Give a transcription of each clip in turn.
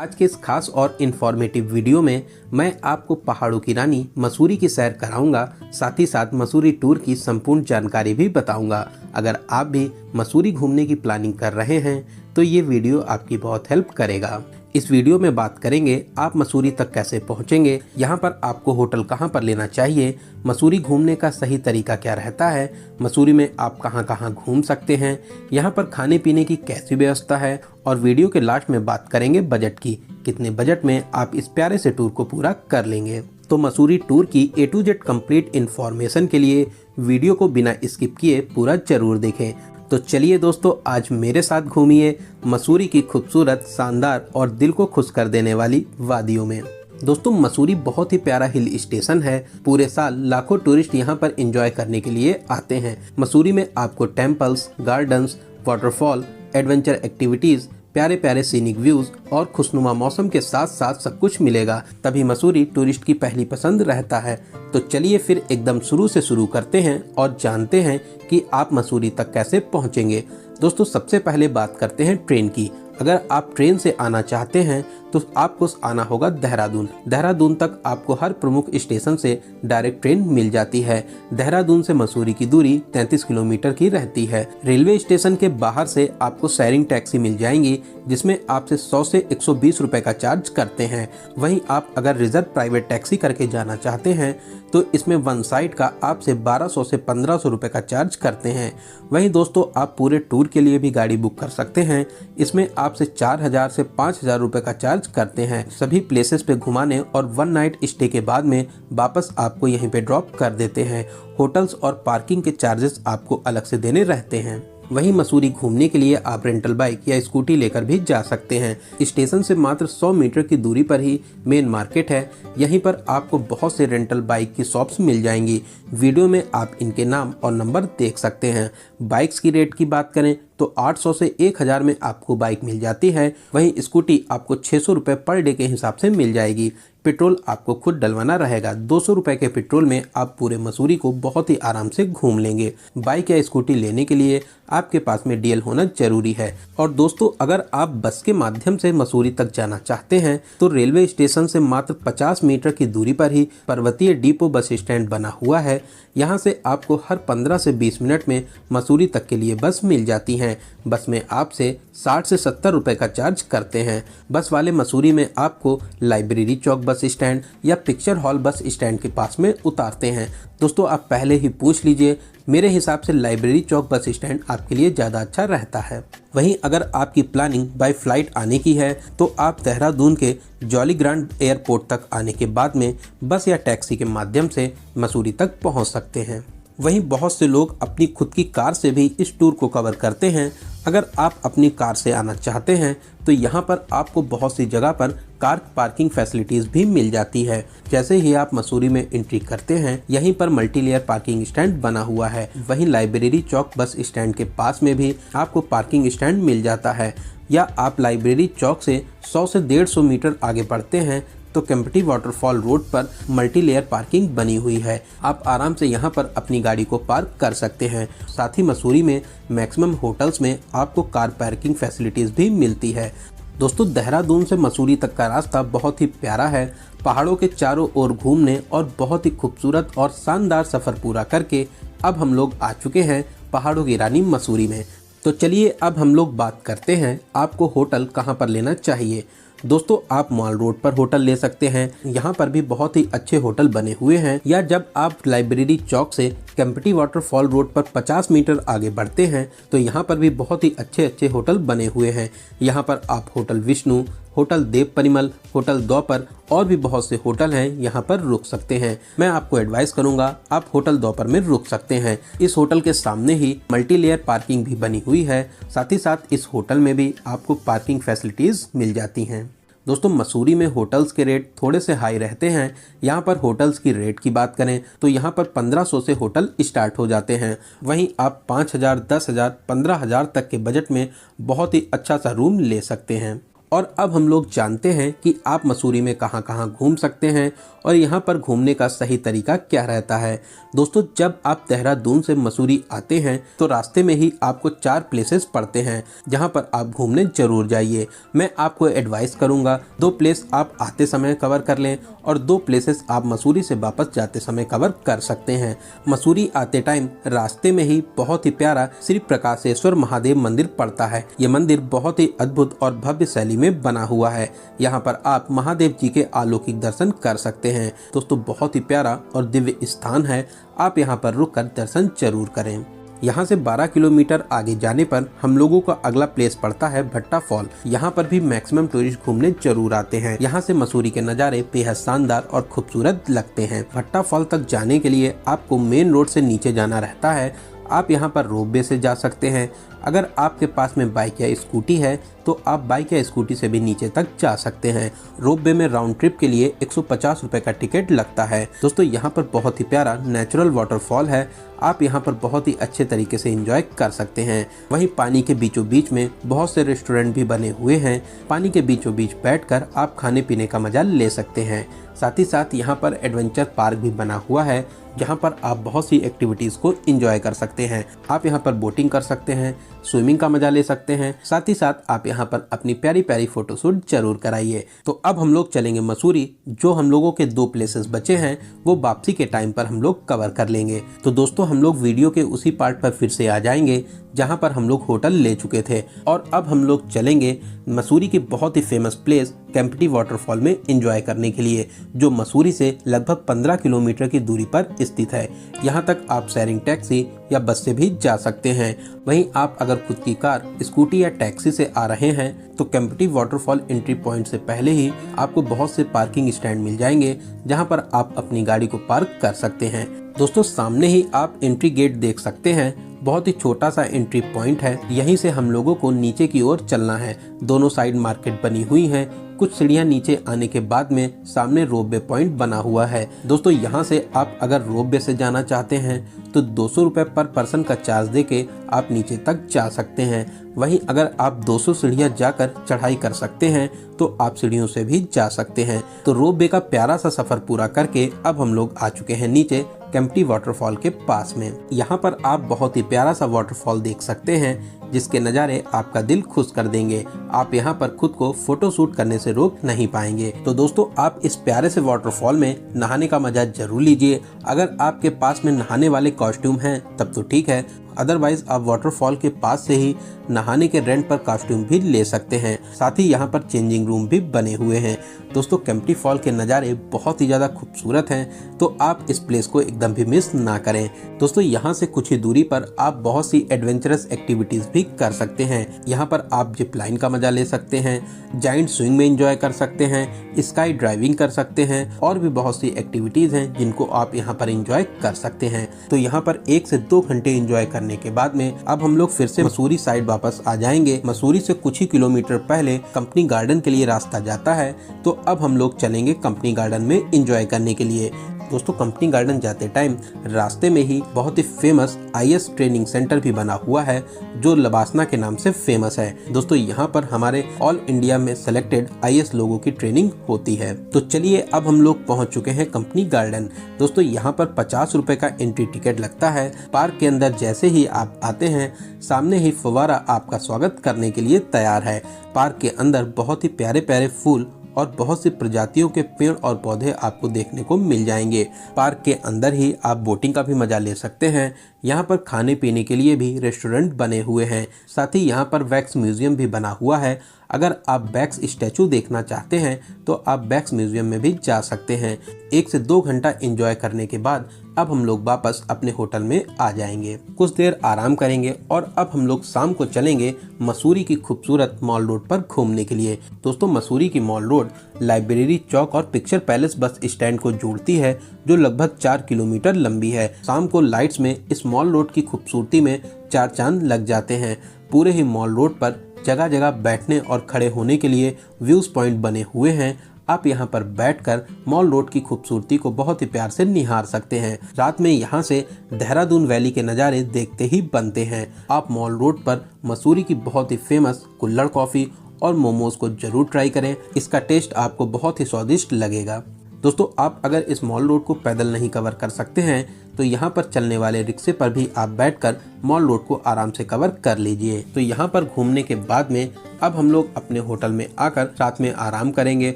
आज के इस खास और इन्फॉर्मेटिव वीडियो में मैं आपको पहाड़ों की रानी मसूरी की सैर कराऊंगा, साथ ही साथ मसूरी टूर की संपूर्ण जानकारी भी बताऊंगा। अगर आप भी मसूरी घूमने की प्लानिंग कर रहे हैं तो ये वीडियो आपकी बहुत हेल्प करेगा। इस वीडियो में बात करेंगे आप मसूरी तक कैसे पहुंचेंगे, यहाँ पर आपको होटल कहाँ पर लेना चाहिए, मसूरी घूमने का सही तरीका क्या रहता है, मसूरी में आप कहाँ कहाँ घूम सकते हैं, यहाँ पर खाने पीने की कैसी व्यवस्था है, और वीडियो के लास्ट में बात करेंगे बजट की, कितने बजट में आप इस प्यारे से टूर को पूरा कर लेंगे। तो मसूरी टूर की A to Z complete information के लिए वीडियो को बिना स्किप किए पूरा जरूर देखें। तो चलिए दोस्तों, आज मेरे साथ घूमिए मसूरी की खूबसूरत, शानदार और दिल को खुश कर देने वाली वादियों में। दोस्तों, मसूरी बहुत ही प्यारा हिल स्टेशन है। पूरे साल लाखों टूरिस्ट यहाँ पर एंजॉय करने के लिए आते हैं। मसूरी में आपको temples, gardens, waterfall, adventure activities, प्यारे प्यारे सीनिक व्यूज और खुशनुमा मौसम के साथ साथ सब कुछ मिलेगा, तभी मसूरी टूरिस्ट की पहली पसंद रहता है। तो चलिए फिर एकदम शुरू से शुरू करते हैं और जानते हैं कि आप मसूरी तक कैसे पहुंचेंगे। दोस्तों, सबसे पहले बात करते हैं ट्रेन की। अगर आप ट्रेन से आना चाहते हैं तो आपको आना होगा देहरादून। देहरादून तक आपको हर प्रमुख स्टेशन से डायरेक्ट ट्रेन मिल जाती है। देहरादून से मसूरी की दूरी 33 किलोमीटर की रहती है। रेलवे स्टेशन के बाहर से आपको शेयरिंग टैक्सी मिल जाएंगी, जिसमें आपसे 100 से 120 रुपए का चार्ज करते हैं। वहीं आप अगर रिजर्व प्राइवेट टैक्सी करके जाना चाहते हैं तो इसमें वन साइड का आपसे 1200 से 1500 रुपए का चार्ज करते हैं। वहीं दोस्तों, आप पूरे टूर के लिए भी गाड़ी बुक कर सकते हैं। इसमें आपसे 4000 से 5000 रुपए का चार्ज करते हैं। सभी प्लेसेस पे घुमाने और वन नाइट स्टे के बाद में वापस आपको यहीं पे ड्रॉप कर देते हैं। होटल्स और पार्किंग के चार्जेस आपको अलग से देने रहते हैं। वहीं मसूरी घूमने के लिए आप रेंटल बाइक या स्कूटी लेकर भी जा सकते हैं। स्टेशन से मात्र 100 मीटर की दूरी पर ही मेन मार्केट है। यहीं पर आपको बहुत से रेंटल बाइक की शॉप्स मिल जाएंगी। वीडियो में आप इनके नाम और नंबर देख सकते हैं। बाइक्स की रेट की बात करें तो 800 से 1000 में आपको बाइक मिल जाती है। वहीं स्कूटी आपको 600 रुपये पर डे के हिसाब से मिल जाएगी। पेट्रोल आपको खुद डलवाना रहेगा। 200 रुपये के पेट्रोल में आप पूरे मसूरी को बहुत ही आराम से घूम लेंगे। बाइक या स्कूटी लेने के लिए आपके पास में डीएल होना जरूरी है। और दोस्तों, अगर आप बस के माध्यम से मसूरी तक जाना चाहते हैं तो रेलवे स्टेशन से मात्र 50 मीटर की दूरी पर ही पर्वतीय डिपो बस स्टैंड बना हुआ है। यहाँ से आपको हर 15 से 20 मिनट में मसूरी तक के लिए बस मिल जाती हैं। बस में आपसे 60 से 70 रुपए का चार्ज करते हैं। बस वाले मसूरी में आपको लाइब्रेरी चौक बस स्टैंड या पिक्चर हॉल बस स्टैंड के पास में उतारते हैं। दोस्तों, आप पहले ही पूछ लीजिए, मेरे हिसाब से लाइब्रेरी चौक बस स्टैंड आपके लिए ज़्यादा अच्छा रहता है। वहीं अगर आपकी प्लानिंग बाय फ्लाइट आने की है तो आप देहरादून के जॉली ग्रांट एयरपोर्ट तक आने के बाद में बस या टैक्सी के माध्यम से मसूरी तक पहुंच सकते हैं। वहीं बहुत से लोग अपनी खुद की कार से भी इस टूर को कवर करते हैं। अगर आप अपनी कार से आना चाहते हैं तो यहाँ पर आपको बहुत सी जगह पर कार पार्किंग फैसिलिटीज भी मिल जाती है। जैसे ही आप मसूरी में एंट्री करते हैं, यहीं पर मल्टी लेयर पार्किंग स्टैंड बना हुआ है। वहीं लाइब्रेरी चौक बस स्टैंड के पास में भी आपको पार्किंग स्टैंड मिल जाता है। या आप लाइब्रेरी चौक से 100 से 150 मीटर आगे बढ़ते हैं तो केम्प्टी वाटरफॉल रोड पर मल्टी लेयर पार्किंग बनी हुई है। आप आराम से यहाँ पर अपनी गाड़ी को पार्क कर सकते हैं। साथ ही मसूरी में मैक्सिमम होटल्स में आपको कार पार्किंग फैसिलिटीज भी मिलती है। दोस्तों, देहरादून से मसूरी तक का रास्ता बहुत ही प्यारा है। पहाड़ों के चारों ओर घूमने और बहुत ही खूबसूरत और शानदार सफर पूरा करके अब हम लोग आ चुके हैं पहाड़ों की रानी मसूरी में। तो चलिए अब हम लोग बात करते हैं आपको होटल कहाँ पर लेना चाहिए। दोस्तों, आप मॉल रोड पर होटल ले सकते हैं। यहाँ पर भी बहुत ही अच्छे होटल बने हुए हैं। या जब आप लाइब्रेरी चौक से केम्प्टी वाटरफॉल रोड पर 50 मीटर आगे बढ़ते हैं तो यहाँ पर भी बहुत ही अच्छे अच्छे होटल बने हुए हैं। यहाँ पर आप होटल विष्णु, होटल देव परिमल, होटल दोपहर और भी बहुत से होटल हैं, यहाँ पर रुक सकते हैं। मैं आपको एडवाइस करूंगा आप होटल दोपहर में रुक सकते हैं। इस होटल के सामने ही मल्टी लेयर पार्किंग भी बनी हुई है। साथ ही साथ इस होटल में भी आपको पार्किंग फैसिलिटीज मिल जाती हैं। दोस्तों, मसूरी में होटल्स के रेट थोड़े से हाई रहते हैं। यहाँ पर होटल्स की रेट की बात करें तो यहाँ पर 1500 से होटल स्टार्ट हो जाते हैं। वहीं आप 5000, 10,000, 15,000 तक के बजट में बहुत ही अच्छा सा रूम ले सकते हैं। और अब हम लोग जानते हैं कि आप मसूरी में कहां कहां घूम सकते हैं और यहां पर घूमने का सही तरीका क्या रहता है। दोस्तों, जब आप देहरादून से मसूरी आते हैं तो रास्ते में ही आपको 4 प्लेसेस पड़ते हैं जहां पर आप घूमने जरूर जाइए। मैं आपको एडवाइस करूंगा 2 प्लेस आप आते समय कवर कर लें और 2 प्लेसेस आप मसूरी से वापस जाते समय कवर कर सकते हैं। मसूरी आते टाइम रास्ते में ही बहुत ही प्यारा श्री प्रकाशेश्वर महादेव मंदिर पड़ता है। ये मंदिर बहुत ही अद्भुत और भव्य शैली में बना हुआ है। यहाँ पर आप महादेव जी के अलौकिक दर्शन कर सकते हैं। दोस्तों, बहुत ही प्यारा और दिव्य स्थान है, आप यहाँ पर रुककर दर्शन जरूर करें। यहाँ से 12 किलोमीटर आगे जाने पर हम लोगों का अगला प्लेस पड़ता है भट्टा फॉल। यहाँ पर भी मैक्सिमम टूरिस्ट घूमने जरूर आते हैं। यहाँ से मसूरी के नज़ारे बेहद शानदार और खूबसूरत लगते हैं। भट्टा फॉल तक जाने के लिए आपको मेन रोड से नीचे जाना रहता है। आप यहाँ पर रोपवे से जा सकते हैं। अगर आपके पास में बाइक या स्कूटी है तो आप बाइक या स्कूटी से भी नीचे तक जा सकते हैं। रोपवे में राउंड ट्रिप के लिए 150 रुपए का टिकट लगता है। दोस्तों, यहाँ पर बहुत ही प्यारा नेचुरल वाटरफॉल है, आप यहाँ पर बहुत ही अच्छे तरीके से एंजॉय कर सकते हैं। वहीं पानी के बीचों बीच में बहुत से रेस्टोरेंट भी बने हुए हैं। पानी के बीचों बीच बैठकर आप खाने पीने का मजा ले सकते हैं। साथ ही साथ यहाँ पर एडवेंचर पार्क भी बना हुआ है जहाँ पर आप बहुत सी एक्टिविटीज को एंजॉय कर सकते हैं। आप यहाँ पर बोटिंग कर सकते हैं, स्विमिंग का मजा ले सकते हैं। साथ ही साथ आप यहाँ पर अपनी प्यारी प्यारी फोटोशूट जरूर कराइए। तो अब हम लोग चलेंगे मसूरी। जो हम लोगों के 2 प्लेसेस बचे हैं वो वापसी के टाइम पर हम लोग कवर कर लेंगे। तो दोस्तों, हम लोग वीडियो के उसी पार्ट पर फिर से आ जाएंगे जहाँ पर हम लोग होटल ले चुके थे और अब हम लोग चलेंगे मसूरी की बहुत ही फेमस प्लेस केम्प्टी वाटरफॉल में एंजॉय करने के लिए, जो मसूरी से लगभग 15 किलोमीटर की दूरी पर स्थित है। यहाँ तक आप शेयरिंग टैक्सी या बस से भी जा सकते हैं। वहीं आप अगर खुद की कार, स्कूटी या टैक्सी से आ रहे हैं तो केम्प्टी वाटरफॉल एंट्री पॉइंट से पहले ही आपको बहुत से पार्किंग स्टैंड मिल जाएंगे जहाँ पर आप अपनी गाड़ी को पार्क कर सकते हैं। दोस्तों, सामने ही आप एंट्री गेट देख सकते हैं। बहुत ही छोटा सा एंट्री पॉइंट है। यहीं से हम लोगों को नीचे की ओर चलना है। दोनों साइड मार्केट बनी हुई है। कुछ सीढ़ियां नीचे आने के बाद में सामने रोपवे पॉइंट बना हुआ है। दोस्तों, यहाँ से आप अगर रोपवे से जाना चाहते हैं तो 200 रुपए पर पर्सन का चार्ज देके आप नीचे तक जा सकते हैं। वहीं अगर आप 200 सीढ़ियां जाकर चढ़ाई कर सकते हैं तो आप सीढ़ियों से भी जा सकते हैं। तो रोपवे का प्यारा सा सफर पूरा करके अब हम लोग आ चुके हैं नीचे केम्प्टी वाटरफॉल के पास में। यहाँ पर आप बहुत ही प्यारा सा वाटरफॉल देख सकते हैं जिसके नज़ारे आपका दिल खुश कर देंगे। आप यहाँ पर खुद को फोटो शूट करने से रोक नहीं पाएंगे। तो दोस्तों, आप इस प्यारे से वाटरफॉल में नहाने का मजा जरूर लीजिए। अगर आपके पास में नहाने वाले कॉस्ट्यूम हैं तब तो ठीक है, अदरवाइज आप वाटरफॉल के पास से ही नहाने के रेंट पर कॉस्ट्यूम भी ले सकते हैं। साथ ही यहाँ पर चेंजिंग रूम भी बने हुए हैं। दोस्तों, केम्प्टी फॉल के नज़ारे बहुत ही ज़्यादा खूबसूरत हैं, तो आप इस प्लेस को एकदम भी मिस ना करें। दोस्तों, यहाँ से कुछ ही दूरी पर आप बहुत सी एडवेंचरस एक्टिविटीज़ भी कर सकते हैं। यहाँ पर आप जिप लाइन का मजा ले सकते हैं, जाइंट स्विंग में एंजॉय कर सकते हैं, स्काई ड्राइविंग कर सकते हैं और भी बहुत सी एक्टिविटीज़ हैं जिनको आप यहाँ पर एंजॉय कर सकते हैं। तो यहाँ पर 1 से 2 घंटे एंजॉय करने के बाद में अब हम लोग फिर से मसूरी साइड वापस आ जाएंगे। मसूरी से कुछ ही किलोमीटर पहले कंपनी गार्डन के लिए रास्ता जाता है, तो अब हम लोग चलेंगे कंपनी गार्डन में एंजॉय करने के लिए। दोस्तों, कंपनी गार्डन जाते टाइम रास्ते में ही बहुत ही फेमस IAS ट्रेनिंग सेंटर भी बना हुआ है जो लबासना के नाम से फेमस है। दोस्तों, यहाँ पर हमारे ऑल इंडिया में सेलेक्टेड IAS लोगों की ट्रेनिंग होती है। तो चलिए, अब हम लोग पहुँच चुके हैं कंपनी गार्डन। दोस्तों, यहाँ पर 50 रुपए का एंट्री टिकट लगता है। पार्क के अंदर जैसे ही आप आते हैं सामने ही फव्वारा आपका स्वागत करने के लिए तैयार है। पार्क के अंदर बहुत ही प्यारे प्यारे फूल और बहुत सी प्रजातियों के पेड़ और पौधे आपको देखने को मिल जाएंगे। पार्क के अंदर ही आप बोटिंग का भी मजा ले सकते हैं। यहाँ पर खाने पीने के लिए भी रेस्टोरेंट बने हुए हैं। साथ ही यहाँ पर वैक्स म्यूजियम भी बना हुआ है। अगर आप वैक्स स्टैचू देखना चाहते हैं तो आप वैक्स म्यूजियम में भी जा सकते हैं। 1 से 2 घंटा एंजॉय करने के बाद अब हम लोग वापस अपने होटल में आ जाएंगे, कुछ देर आराम करेंगे और अब हम लोग शाम को चलेंगे मसूरी की खूबसूरत मॉल रोड पर घूमने के लिए। दोस्तों, मसूरी की मॉल रोड लाइब्रेरी चौक और पिक्चर पैलेस बस स्टैंड को जोड़ती है जो लगभग 4 किलोमीटर लंबी है। शाम को लाइट्स में इस मॉल रोड की खूबसूरती में 4 चांद लग जाते हैं। पूरे ही मॉल रोड पर जगह जगह बैठने और खड़े होने के लिए व्यूज पॉइंट बने हुए हैं। आप यहाँ पर बैठकर मॉल रोड की खूबसूरती को बहुत ही प्यार से निहार सकते हैं। रात में यहाँ से देहरादून वैली के नज़ारे देखते ही बनते हैं। आप मॉल रोड पर मसूरी की बहुत ही फेमस कुल्हड़ कॉफ़ी और मोमोज को जरूर ट्राई करें। इसका टेस्ट आपको बहुत ही स्वादिष्ट लगेगा। दोस्तों, आप अगर इस मॉल रोड को पैदल नहीं कवर कर सकते हैं तो यहाँ पर चलने वाले रिक्शे पर भी आप बैठकर मॉल रोड को आराम से कवर कर लीजिए। तो यहाँ पर घूमने के बाद में अब हम लोग अपने होटल में आकर रात में आराम करेंगे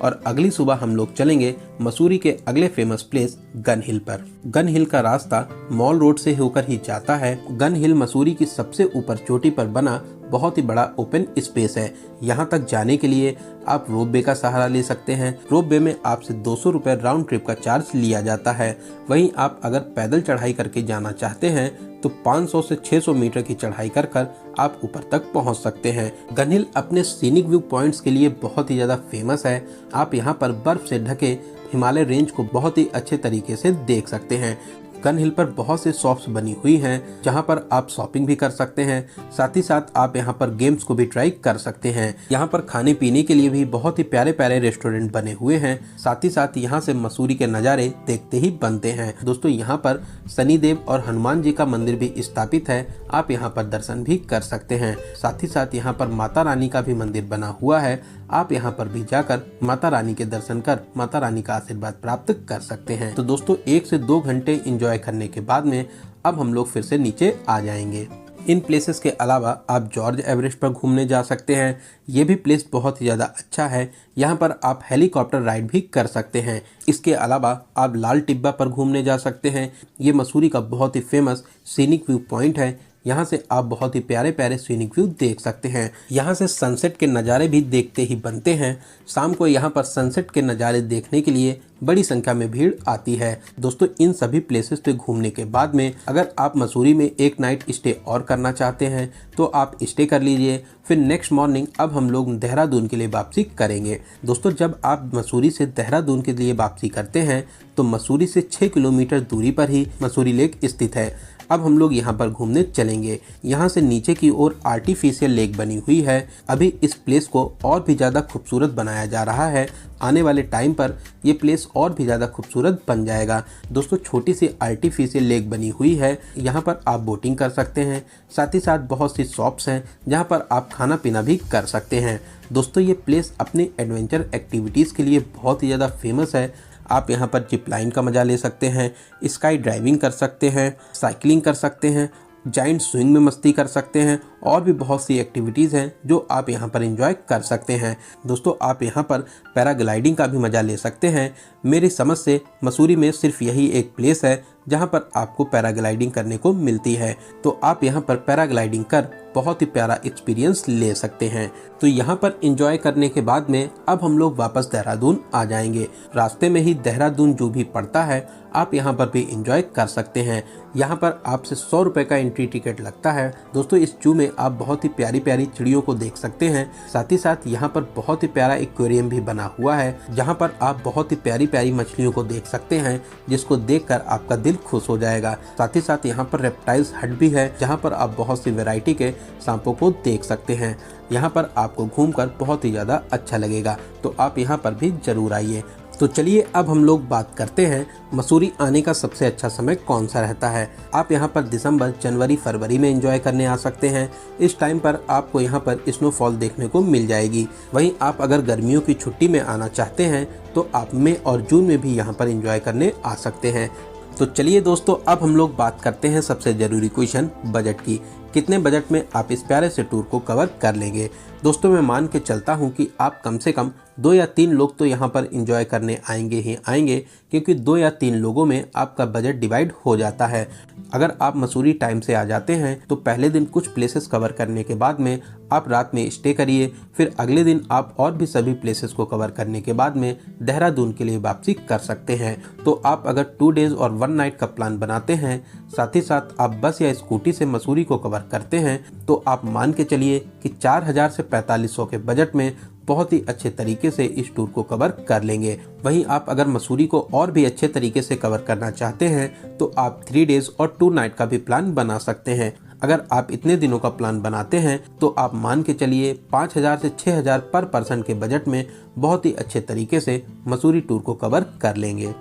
और अगली सुबह हम लोग चलेंगे मसूरी के अगले फेमस प्लेस गन हिल पर। गन हिल का रास्ता मॉल रोड से होकर ही जाता है। गन हिल मसूरी की सबसे ऊपर चोटी पर बना बहुत ही बड़ा ओपन स्पेस है। यहाँ तक जाने के लिए आप रोप वे का सहारा ले सकते हैं। रोप वे में आपसे 200 रुपए राउंड ट्रिप का चार्ज लिया जाता है। वहीं आप अगर पैदल चढ़ाई करके जाना चाहते हैं तो 500 से 600 मीटर की चढ़ाई कर आप ऊपर तक पहुंच सकते हैं। गन हिल अपने सीनिक व्यू पॉइंट्स के लिए बहुत ही ज्यादा फेमस है। आप यहाँ पर बर्फ से ढके हिमालय रेंज को बहुत ही अच्छे तरीके से देख सकते हैं। गन हिल पर बहुत से शॉप्स बनी हुई हैं जहां पर आप शॉपिंग भी कर सकते हैं। साथ ही साथ आप यहां पर गेम्स को भी ट्राई कर सकते हैं। यहां पर खाने पीने के लिए भी बहुत ही प्यारे प्यारे रेस्टोरेंट बने हुए हैं। साथ ही साथ यहां से मसूरी के नज़ारे देखते ही बनते हैं। दोस्तों, यहां पर शनिदेव और हनुमान जी का मंदिर भी स्थापित है। आप यहां पर दर्शन भी कर सकते हैं। साथ ही साथ यहां पर माता रानी का भी मंदिर बना हुआ है। आप यहाँ पर भी जाकर माता रानी के दर्शन कर माता रानी का आशीर्वाद प्राप्त कर सकते हैं। तो दोस्तों, 1 से 2 घंटे एंजॉय करने के बाद में अब हम लोग फिर से नीचे आ जाएंगे। इन प्लेसेस के अलावा आप जॉर्ज एवरेस्ट पर घूमने जा सकते हैं। ये भी प्लेस बहुत ही ज़्यादा अच्छा है। यहाँ पर आप हेलीकॉप्टर राइड भी कर सकते हैं। इसके अलावा आप लाल टिब्बा पर घूमने जा सकते हैं। ये मसूरी का बहुत ही फेमस सीनिक व्यू पॉइंट है। यहाँ से आप बहुत ही प्यारे प्यारे सीनिक व्यू देख सकते हैं। यहाँ से सनसेट के नज़ारे भी देखते ही बनते हैं। शाम को यहाँ पर सनसेट के नज़ारे देखने के लिए बड़ी संख्या में भीड़ आती है। दोस्तों, इन सभी प्लेसेस पे घूमने के बाद में अगर आप मसूरी में एक नाइट स्टे और करना चाहते हैं तो आप स्टे कर लीजिए। फिर नेक्स्ट मॉर्निंग अब हम लोग देहरादून के लिए वापसी करेंगे। दोस्तों, जब आप मसूरी से देहरादून के लिए वापसी करते हैं तो मसूरी से 6 किलोमीटर दूरी पर ही मसूरी लेक स्थित है। अब हम लोग यहाँ पर घूमने चलेंगे। यहाँ से नीचे की ओर आर्टिफिशियल लेक बनी हुई है। अभी इस प्लेस को और भी ज़्यादा खूबसूरत बनाया जा रहा है। आने वाले टाइम पर ये प्लेस और भी ज़्यादा खूबसूरत बन जाएगा। दोस्तों, छोटी सी आर्टिफिशियल लेक बनी हुई है। यहाँ पर आप बोटिंग कर सकते हैं। साथ ही साथ बहुत सी शॉप्स हैं जहाँ पर आप खाना पीना भी कर सकते हैं। दोस्तों, ये प्लेस अपनी एडवेंचर एक्टिविटीज़ के लिए बहुत ही ज़्यादा फेमस है। आप यहाँ पर जिप लाइन का मजा ले सकते हैं, स्काई ड्राइविंग कर सकते हैं, साइकिलिंग कर सकते हैं, जाइंट स्विंग में मस्ती कर सकते हैं और भी बहुत सी एक्टिविटीज़ हैं जो आप यहाँ पर एंजॉय कर सकते हैं। दोस्तों, आप यहाँ पर पैराग्लाइडिंग का भी मज़ा ले सकते हैं। मेरी समझ से मसूरी में सिर्फ यही एक प्लेस है जहाँ पर आपको पैराग्लाइडिंग करने को मिलती है। तो आप यहाँ पर पैराग्लाइडिंग कर बहुत ही प्यारा एक्सपीरियंस ले सकते हैं। तो यहाँ पर एंजॉय करने के बाद में अब हम लोग वापस देहरादून आ जाएंगे। रास्ते में ही देहरादून जू भी पड़ता है, आप यहाँ पर भी एंजॉय कर सकते हैं। यहाँ पर आपसे 100 रुपये का एंट्री टिकट लगता है। दोस्तों, इस जू में आप बहुत ही प्यारी प्यारी चिड़ियों को देख सकते हैं। साथ ही साथ यहाँ पर बहुत ही प्यारा एक्वेरियम भी बना हुआ है जहाँ पर आप बहुत ही प्यारी प्यारी मछलियों को देख सकते हैं, जिसको देखकर आपका दिल खुश हो जाएगा। साथ ही साथ यहाँ पर रेप्टाइल्स हट भी है जहाँ पर आप बहुत सी वैरायटी के सांपों को देख सकते हैं। यहाँ पर आपको घूमकर बहुत ही ज़्यादा अच्छा लगेगा। तो आप यहाँ पर भी जरूर आइए। तो चलिए अब हम लोग बात करते हैं मसूरी आने का सबसे अच्छा समय कौन सा रहता है। आप यहाँ पर दिसंबर, जनवरी, फरवरी में एंजॉय करने आ सकते हैं। इस टाइम पर आपको यहाँ पर स्नोफॉल देखने को मिल जाएगी। वहीं आप अगर गर्मियों की छुट्टी में आना चाहते हैं तो आप मई और जून में भी यहाँ पर एंजॉय करने आ सकते हैं। तो चलिए दोस्तों, अब हम लोग बात करते हैं सबसे ज़रूरी क्वेश्चन, बजट की। कितने बजट में आप इस प्यारे से टूर को कवर कर लेंगे। दोस्तों, मैं मान के चलता हूँ कि आप कम से कम 2 या 3 लोग तो यहाँ पर एंजॉय करने आएंगे ही आएंगे, क्योंकि 2 या 3 लोगों में आपका बजट डिवाइड हो जाता है। अगर आप मसूरी टाइम से आ जाते हैं तो पहले दिन कुछ प्लेसेस कवर करने के बाद में आप रात में स्टे करिए। फिर अगले दिन आप और भी सभी प्लेसेस को कवर करने के बाद में देहरादून के लिए वापसी कर सकते हैं। तो आप अगर 2 डेज और 1 नाइट का प्लान बनाते हैं, साथ ही साथ आप बस या स्कूटी से मसूरी को कवर करते हैं, तो आप मान के चलिए कि 4000 से 4500 के बजट में बहुत ही अच्छे तरीके से इस टूर को कवर कर लेंगे। वहीं आप अगर मसूरी को और भी अच्छे तरीके से कवर करना चाहते हैं तो आप 3 डेज और 2 नाइट का भी प्लान बना सकते हैं। अगर आप इतने दिनों का प्लान बनाते हैं तो आप मान के चलिए 5000 से 6000 पर पर्सन के बजट में बहुत ही अच्छे तरीके से मसूरी टूर को कवर कर लेंगे।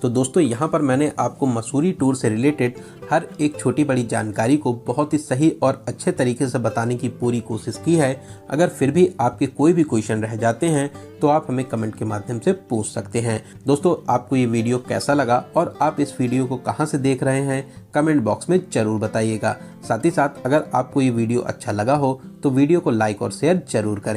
तो दोस्तों यहाँ पर मैंने आपको मसूरी टूर से रिलेटेड हर एक छोटी बड़ी जानकारी को बहुत ही सही और अच्छे तरीके से बताने की पूरी कोशिश की है। अगर फिर भी आपके कोई भी क्वेश्चन रह जाते हैं तो आप हमें कमेंट के माध्यम से पूछ सकते हैं। दोस्तों आपको ये वीडियो कैसा लगा और आप इस वीडियो को कहाँ से देख रहे हैं कमेंट बॉक्स में ज़रूर बताइएगा। साथ ही साथ अगर आपको ये वीडियो अच्छा लगा हो तो वीडियो को लाइक और शेयर जरूर करें।